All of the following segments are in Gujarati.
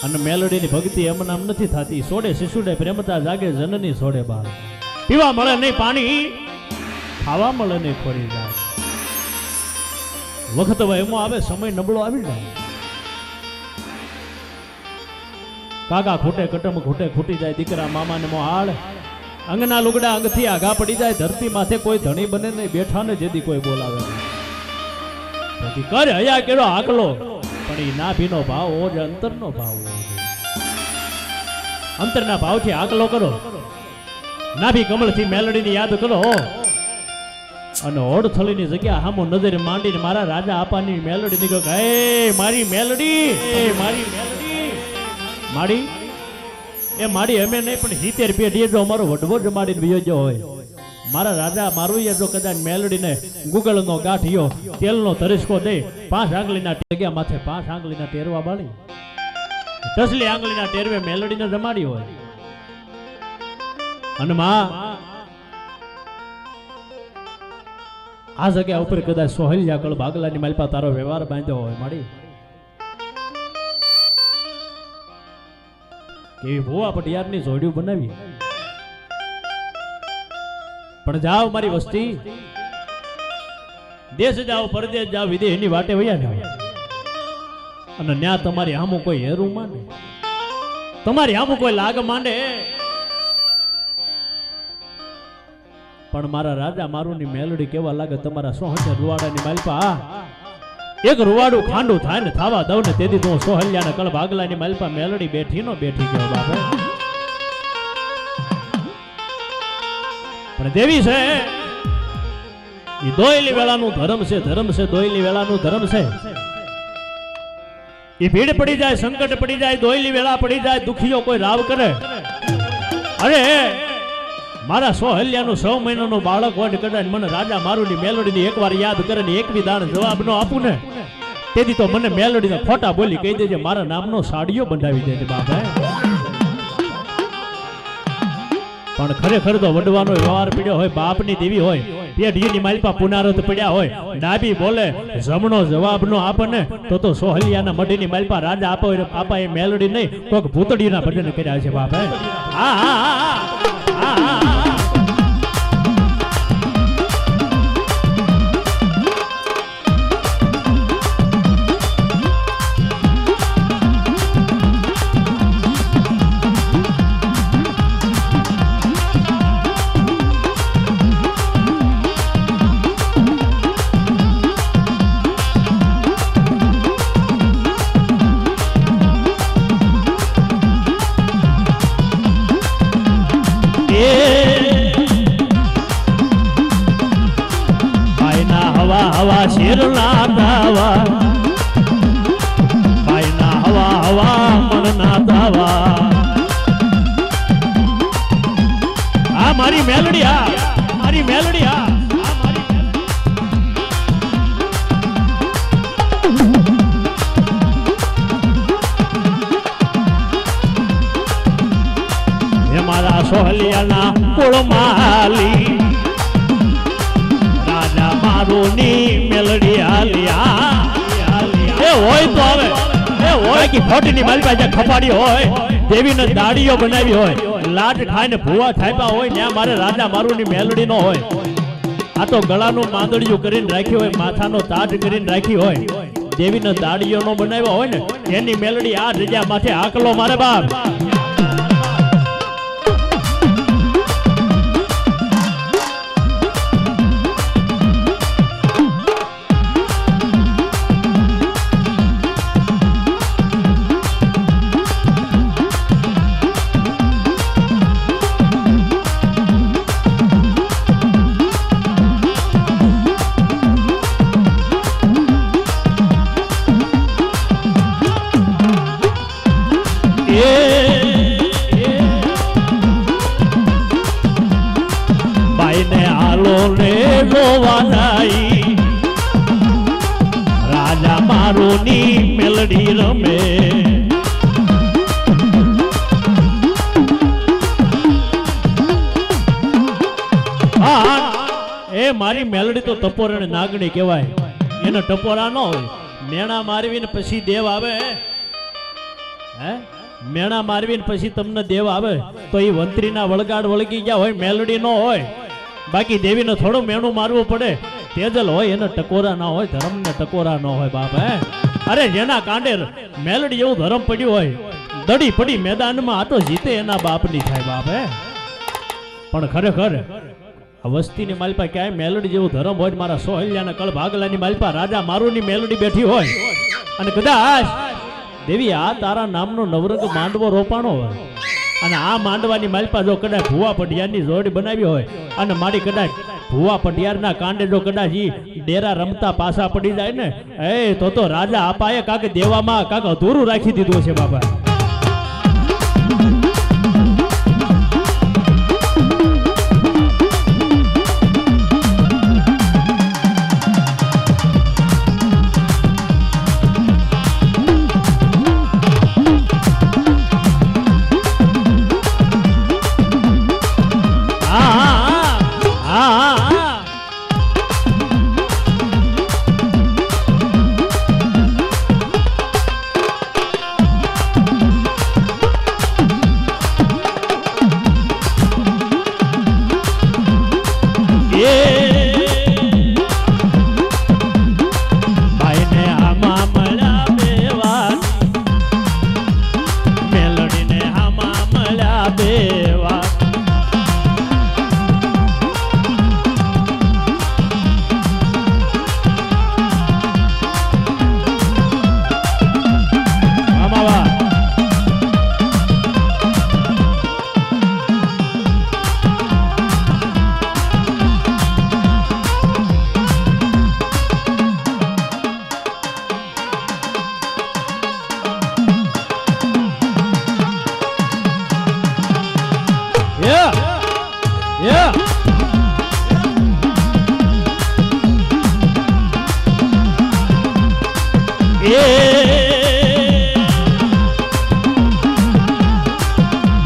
અને મેલોડીની ભક્તિ એમ નામ નથી થતી. સોડે શિશુડે પ્રેમતા જાગે જનની સોડે બાળ. પીવા મળે નહીં પાણી, ખાવા મળે નહીં ખોરી જાય. વખત એમો આવે, સમય નબળો આવી જાય. કાકા ખૂટે કટમ ખૂટે ખૂટી જાય, દીકરા મામાને મો હાળ. અંગના લુગડા અંગથી આઘા પડી જાય. ધરતી માથે કોઈ ધણી બને નહીં, બેઠા ને જેથી કોઈ બોલાવે નહીં. કરે હયા કેળો આકલો, પણ એ નાભીનો ભાવ હોવો જોઈએ, અંતરનો ભાવ હોવો જોઈએ. અંતરના ભાવથી આકલો કરો, નાભી કમળથી મેલડીની યાદ કરો, અને ઓડથલીની જગ્યા હામો નજરે માંડીને મારા રાજા આપાની મેલડી નીકળો. હે મારી મેલડી, એ મારી મેલડી માડી, એ માડી અમે નહીં પણ 70 પેઢીએ જો અમારો વડવો જમાડીને વિયોજ્યો હોય, મારા રાજા મારું જો કદાચ મેલડીને ગુગળનો ગાંઠિયો તેલનો તરીસકો દે, 5 આંગળીના જગ્યા માથે 5 આંગળીના ટેરવા બાળી, ટસલી આંગળીના ટેરવે મેલડીને જમાડી હોય. અને માં આ જગ્યા ઉપર કદાચ સોહેલિયા કળ ભાગલાની માલપા તારો વ્યવહાર બાંધ્યો હોય, માડી કેવી ભૂવા પટિયારની જોડિયું બનાવી. પણ જાઓ મારી વસ્તી, દેશ જાઓ પરદેશ જાઓ, વિદેશની વાટે વયા ને, અને ન્યા તમારી આમું કોઈ હેરું માંડે, તમારી આમું કોઈ લાગ માંડે. પણ મારા રાજા મારું ની મેલડી કેવા લાગે તમારા 100 રૂવાડાની માલપા. એક રૂવાડું ખાંડું થાય ને થાવા દઉં ને તેથી તું સોહલ્યાના કળ ભાગલાની માલપા મેલડી બેઠી નો બેઠી ગયો બાપે. પણ દેવી છે એ દોયલી વેળાનું ધર્મ છે, ધર્મ છે દોયલી વેળાનું ધર્મ છે. એ ભીડ પડી જાય, સંકટ પડી જાય, દોયલી વેળા પડી જાય, દુખીઓ કોઈ રાવ કરે. અરે મારા સોહલ્યાનું 6 મહિનાનું બાળક હોય કદાચ મને રાજા મારું ની મેલોડીની એકવાર યાદ કરે ને એકવી દાણ જવાબ નો આપું ને, તેથી તો મને મેલોડીને ખોટા બોલી કહી દેજે, મારા નામનો સાડીઓ બંધાવી દેજે બાપા. પણ ખરેખર તો વડવાનો વ્યવહાર પીડ્યો હોય, બાપની દેવી હોય, પેઢીની માલપા પુનારત પડ્યા હોય, ડાબી બોલે જમણો જવાબ નો આપે ને, તો સોહલિયાના મઢીની માલપા રાજા આપા એ મેલડી નહીં, કોઈક ભૂતડીના ભજન કર્યા છે બાપા. હા હા હા હા. હવા શેરના દાવા, ભાઈના હવા હવા મણના દાવા. આ મારી મેલડી, આ મારી મેલડી, આ હે મારા સોહલિયાના કુળમાલી મારુની મેલડી આલિયા. એ હોય તો આવે, એ હોય કે ખોટની મારી પાસે ખપાડી હોય, દેવીને દાડીઓ બનાવી હોય, લાટ ખાઈને ભૂવા થાપ્યા હોય, ત્યાં મારે રાજા મારુની મેલડી નો હોય. આ તો ગળાનું માંદડિયું કરીને રાખ્યું હોય, માથાનો તાજ કરીને રાખી હોય, દેવીને દાડીઓ નો બનાવ્યો હોય ને, એની મેલડી આ જગ્યા માથે આકલો મારે બાપ. બાઈને આલો ને ગોવાનાઈ, રાજા મારું ની મેલડી રમે. એ મારી મેલડી તો ટપોરણ નાગણી કહેવાય, એને ટપોરા ન હોય, નેણા મારવીને પછી દેવ આવે. હે મેણા મારવીને પછી તમને દેવ આવે તો એ વંત્રીના વળગાડ વળગી ગયા હોય, મેલડી નો હોય. બાકી દેવીને થોડું મેણું મારવું પડે. તેજલ હોય એને ટકોરા ના હોય, ધર્મને ટકોરા ન હોય બાપ. હે અરે જેના કાંડે મેલડી એવું ધર્મ પડ્યું હોય, દડી પડી મેદાનમાં આ તો જીતે એના બાપની થાય બાપ. હે પણ ખરેખર આ વસ્તીની માલપા ક્યાંય મેલડી જેવું ધર્મ હોય. મારા સોહલ્યાના કળ ભાગલાની માલપા રાજા મારુની મેલડી બેઠી હોય અને કદાચ દેવી આ તારા નામનો નવરંગ માંડવો રોપાણો હોય અને આ માંડવાની માલપા જો કદાચ ભુવા પઢિયારની જોડી બનાવી હોય અને મારી કદાચ ભુવા પઢિયારના કાંડે જો કદાચ ઈ ડેરા રમતા પાછા પડી જાય ને, એ તો રાજા આપાએ કાક દેવામાં કાક અધૂરું રાખી દીધું છે બાબા.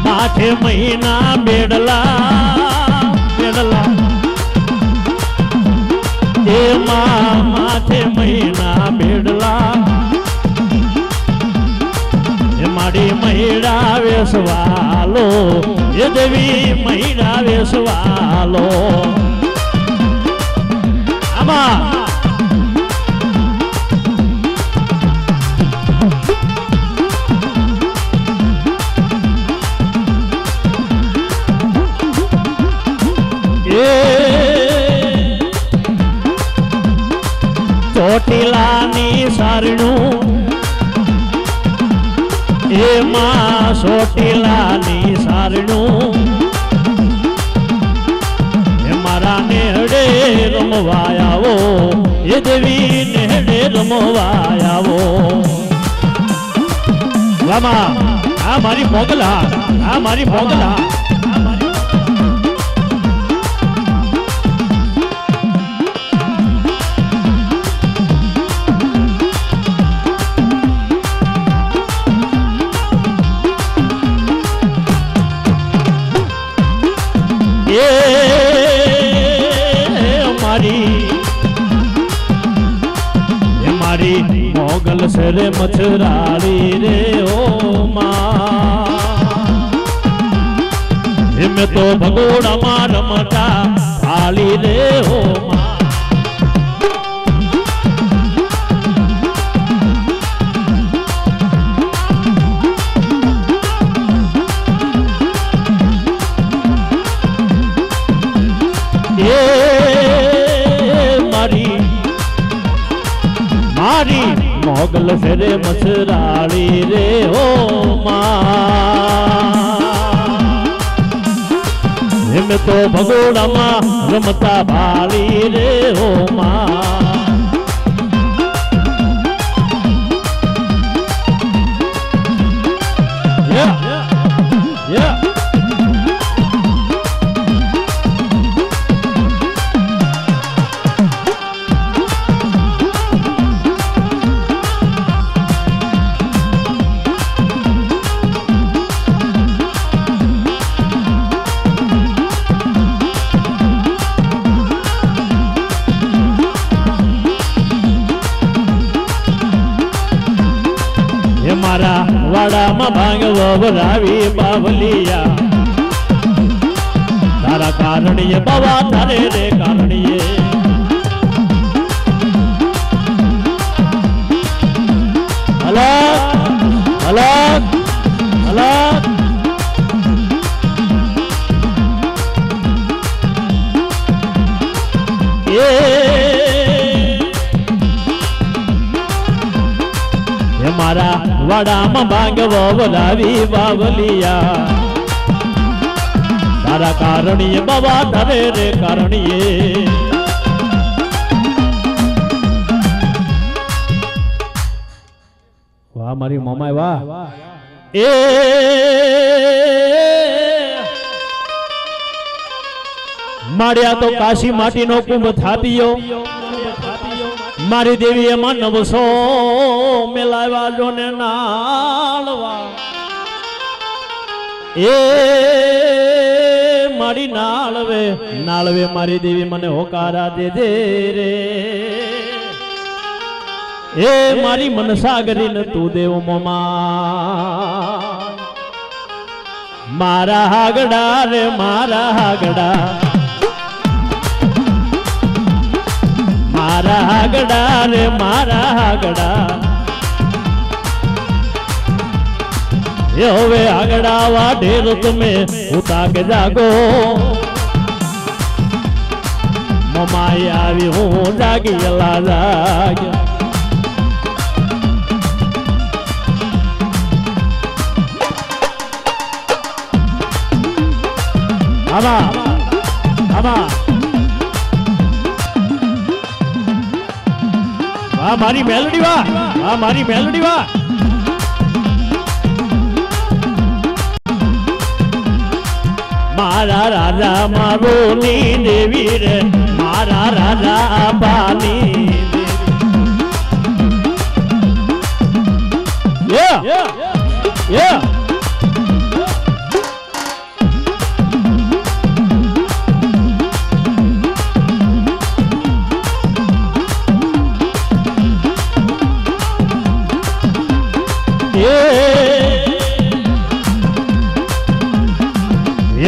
માથે મહિના બેડલા બેડલા એમાં માથે મહિના બેડલા એ મારી મહિડા વેસવાલો એ દેવી મહિડા વેસવાલો આમાં ચોટીલાની સારણું એમાં ચોટીલાની સારણું એ મારા નેહડે રમવાયાવો એ દેવી નેહડે રમવાયાવો વામા આ મારી મોગલા આ મારી મોગલા મારી મોગલ સરે મથરાળી રે ઓ માં મેં તો ભગોડામાં રમતા થાળી રે ઓ માં મારી મોગલ ફેરે મથરાળી રે ઓ માં એમ તો ભગોડામાં રમતા ભાળી રે ઓ માં વાડામાં ભાંગવો વરાવી બાવલિયા તારા કારણીએ બાવા તારે રે કારણીએ અલગ અલગ અલગ એ મારા વાડામાં ભાંગવો વરાવી બાવલિયા તારા કારણીએ બાબા તારે રે કારણીએ વાહ મારી મોમાય વાહ એ માળ્યા તો કાશી માટીનો કુંભ થાપીયો મારી દેવી એમાં નવસો મેલાવ્યા જોને નાળવા એ મારી નાળવે મારી દેવી મને હોકારા દે દે રે એ મારી મનસાગરી ને તું દેવ મોમા મારા હાગડા રે મારા હાગડા મારા હાગડા રે મારા હાગડા એ હવે હાગડા વાઢેર તમે ઉતાક જાગો મમાઈ આવી હું જાગી ગયેલા જાગ્યા આમાં આમાં વાહ મારી મેલડી વાહ વાહ મારી મેલડી વાહ મારા રાજા મારો ની દેવી રે મારા રાજા આપાની યે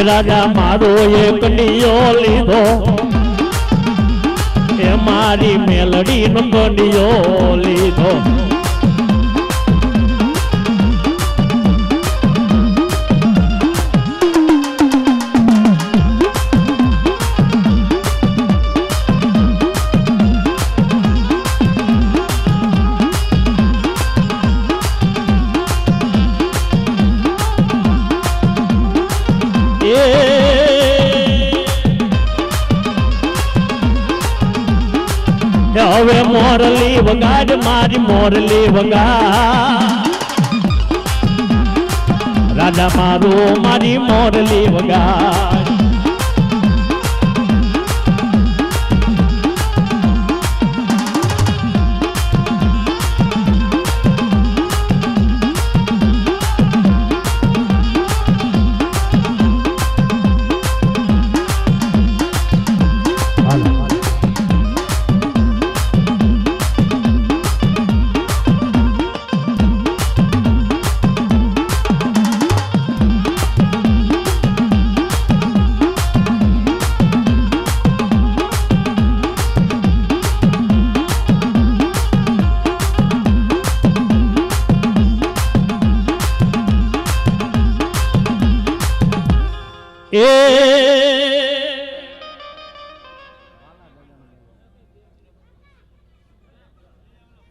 રાજા મારો એક કનિયો લીધો એ મારી મેલડી નો કનિયો લીધો હવે મોરલી વગાડ મારી મોરલી વગાડ રાજા મારો મારી મોરલી વગાડ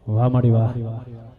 વાહ માડી વાહ